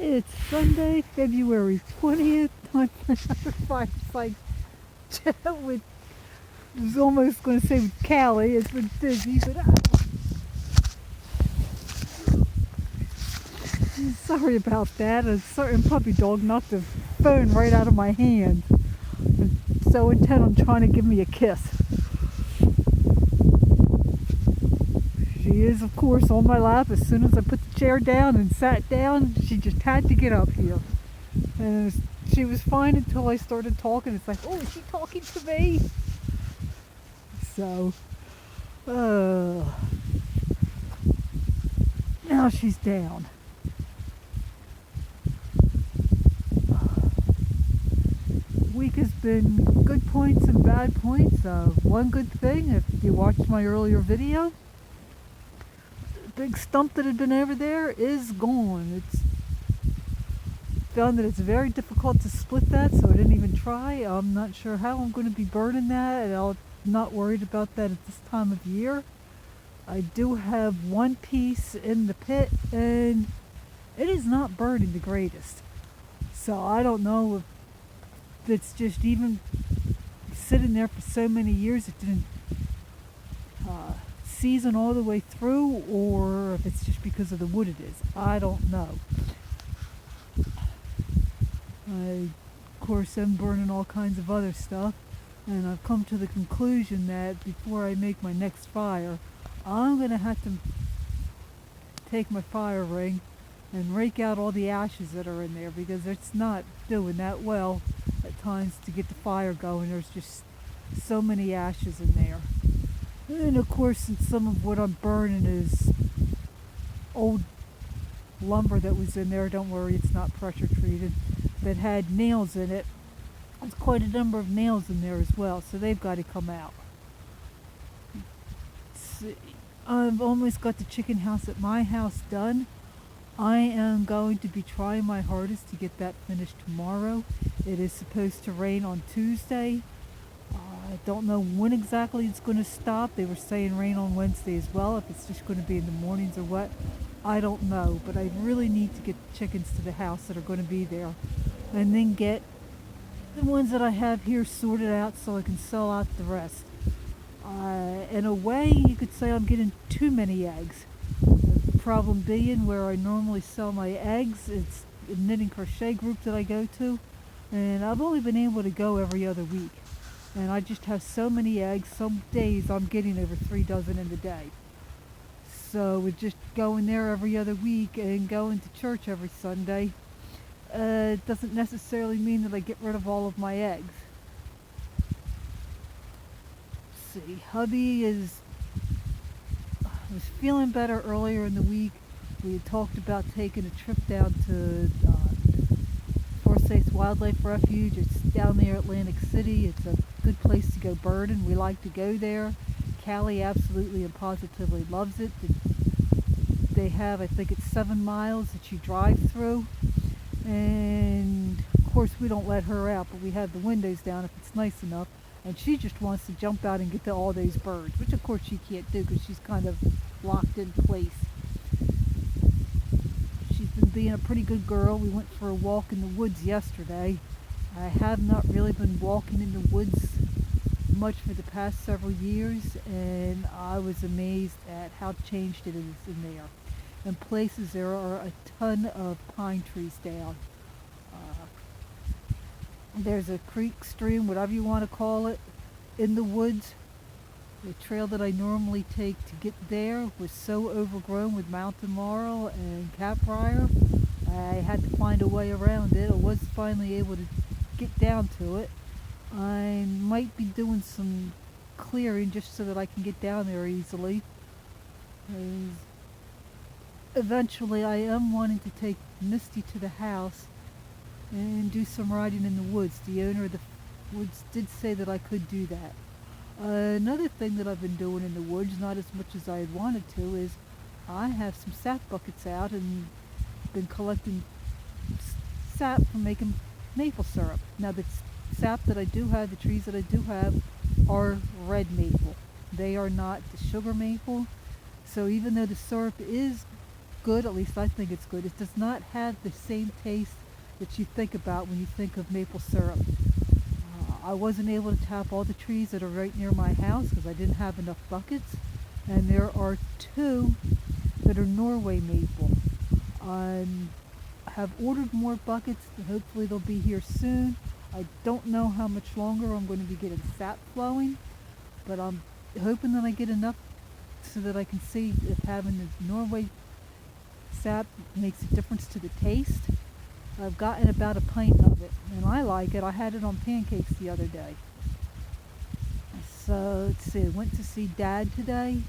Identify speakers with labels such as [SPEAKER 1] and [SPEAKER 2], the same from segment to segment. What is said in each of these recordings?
[SPEAKER 1] It's Sunday, February 20th. I'm another Fireside chat with, I was almost going to say with Callie. It's been busy, but I'm sorry about that. A certain puppy dog knocked the phone right out of my hand. I'm so intent on trying to give me a kiss. She is, of course, on my lap. As soon as I put the chair down and sat down, she just had to get up here. And she was fine until I started talking. It's like, oh, is she talking to me? So, now she's down. Week has been good points and bad points. One good thing, if you watched my earlier video, big stump that had been over there is gone. It's found that it's very difficult to split that, so I didn't even try. I'm not sure how I'm going to be burning that, and I'm not worried about that at this time of year. I do have one piece in the pit, and it is not burning the greatest. So I don't know if it's just even sitting there for so many years it didn't season all the way through, or if it's just because of the wood it is. I don't know. I, of course, am burning all kinds of other stuff, and I've come to the conclusion that before I make my next fire, I'm going to have to take my fire ring and rake out all the ashes that are in there, because it's not doing that well at times to get the fire going. There's just so many ashes in there. And of course, since some of what I'm burning is old lumber that was in there, don't worry, it's not pressure treated, that had nails in it. There's quite a number of nails in there as well, so they've got to come out. See, I've almost got the chicken house at my house done. I am going to be trying my hardest to get that finished tomorrow. It is supposed to rain on Tuesday. I don't know when exactly it's going to stop. They were saying rain on Wednesday as well. If it's just going to be in the mornings or what, I don't know. But I really need to get the chickens to the house that are going to be there, and then get the ones that I have here sorted out so I can sell out the rest. In a way, you could say I'm getting too many eggs. The problem being, where I normally sell my eggs, it's a knitting crochet group that I go to, and I've only been able to go every other week. And I just have so many eggs. Some days I'm getting over 3 dozen in the day. So with just going there every other week and going to church every Sunday, it doesn't necessarily mean that I get rid of all of my eggs. Let's see, hubby was feeling better earlier in the week. We had talked about taking a trip down to Forsyth Wildlife Refuge. It's down there, Atlantic City. It's a good place to go birding. We like to go there. Callie absolutely and positively loves it. They have, I think it's 7 miles that you drive through, and of course we don't let her out, but we have the windows down if it's nice enough, and she just wants to jump out and get to all those birds, which of course she can't do because she's kind of locked in place. She's been being a pretty good girl. We went for a walk in the woods yesterday. I have not really been walking in the woods much for the past several years, and I was amazed at how changed it is in there. In places there are a ton of pine trees down. There's a creek, stream, whatever you want to call it, in the woods. The trail that I normally take to get there was so overgrown with mountain laurel and catbrier, I had to find a way around it. I was finally able to get down to it. I might be doing some clearing just so that I can get down there easily. Eventually I am wanting to take Misty to the house and do some riding in the woods. The owner of the woods did say that I could do that. Another thing that I've been doing in the woods, not as much as I had wanted to, is I have some sap buckets out and been collecting sap for making maple syrup. Now the sap that I do have, the trees that I do have, are red maple. They are not the sugar maple. So even though the syrup is good, at least I think it's good. It does not have the same taste that you think about when you think of maple syrup. I wasn't able to tap all the trees that are right near my house because I didn't have enough buckets. And there are 2 that are Norway maple. I have ordered more buckets. Hopefully they'll be here soon. I don't know how much longer I'm going to be getting sap flowing, but I'm hoping that I get enough so that I can see if having the Norway sap makes a difference to the taste. I've gotten about a pint of it, and I like it. I had it on pancakes the other day. So, let's see, I went to see Dad today.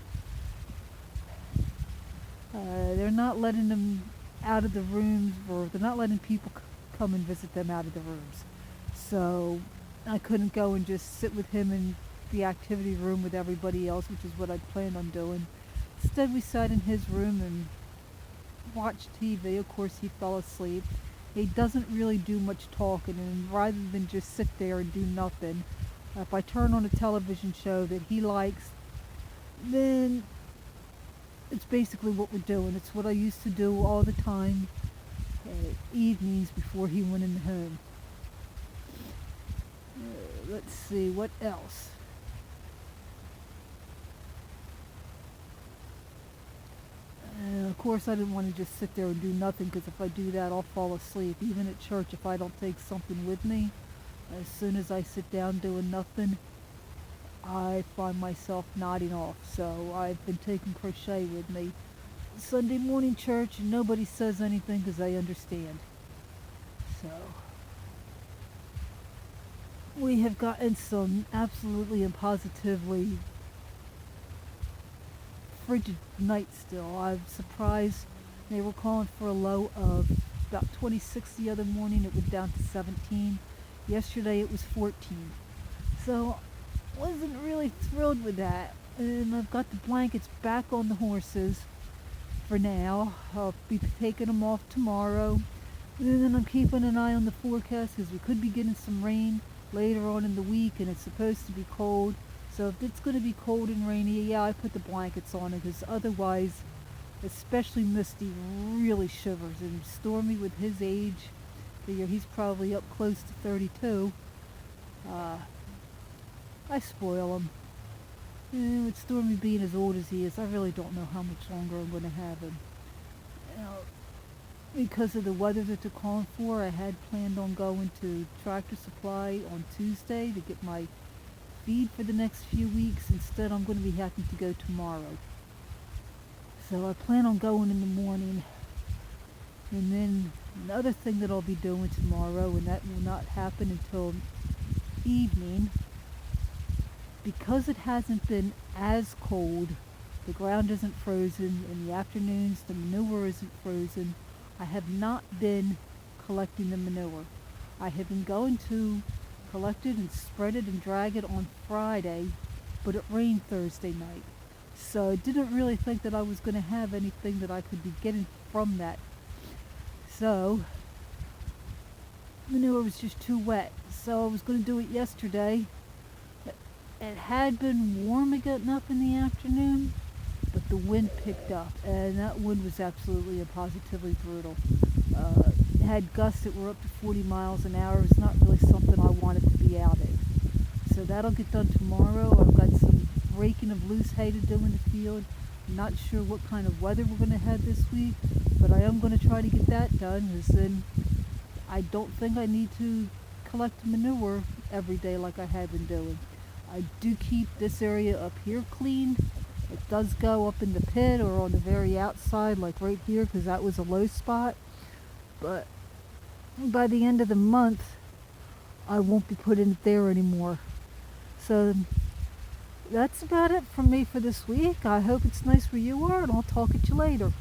[SPEAKER 1] They're not letting them out of the rooms, or they're not letting people come and visit them out of the rooms. So, I couldn't go and just sit with him in the activity room with everybody else, which is what I'd planned on doing. Instead, we sat in his room and watched TV. Of course, he fell asleep. He doesn't really do much talking, and rather than just sit there and do nothing, if I turn on a television show that he likes, then it's basically what we're doing. It's what I used to do all the time, evenings before he went in the home. Let's see, what else? Of course, I didn't want to just sit there and do nothing, because if I do that, I'll fall asleep. Even at church, if I don't take something with me, as soon as I sit down doing nothing, I find myself nodding off. So I've been taking crochet with me. Sunday morning church, and nobody says anything because they understand. So we have gotten some absolutely and positively frigid night still. I'm surprised they were calling for a low of about 26 the other morning. It went down to 17. Yesterday it was 14. So wasn't really thrilled with that. And I've got the blankets back on the horses for now. I'll be taking them off tomorrow. And then I'm keeping an eye on the forecast because we could be getting some rain later on in the week, and it's supposed to be cold. So if it's going to be cold and rainy, yeah, I put the blankets on it, because otherwise, especially Misty, really shivers. And Stormy, with his age, he's probably up close to 32. I spoil him. And with Stormy being as old as he is, I really don't know how much longer I'm going to have him. Because of the weather that they're calling for, I had planned on going to Tractor Supply on Tuesday to get my feed for the next few weeks. Instead, I'm going to be having to go tomorrow. So I plan on going in the morning. And then another thing that I'll be doing tomorrow, and that will not happen until evening, because it hasn't been as cold, the ground isn't frozen, in the afternoons the manure isn't frozen, I have not been collecting the manure. I have been going to collect it and spread it and drag it on Friday, but it rained Thursday night. So I didn't really think that I was going to have anything that I could be getting from that. So manure was just too wet. So I was going to do it yesterday. It had been warm enough in the afternoon, but the wind picked up, and that wind was absolutely and positively brutal. It had gusts that were up to 40 miles an hour. It's not really something I wanted to be out in. So that'll get done tomorrow. I've got some raking of loose hay to do in the field. I'm not sure what kind of weather we're going to have this week, but I am going to try to get that done, because then I don't think I need to collect manure every day like I have been doing. I do keep this area up here cleaned. It does go up in the pit or on the very outside, like right here, because that was a low spot. But by the end of the month, I won't be putting it there anymore. So that's about it from me for this week. I hope it's nice where you are, and I'll talk at you later.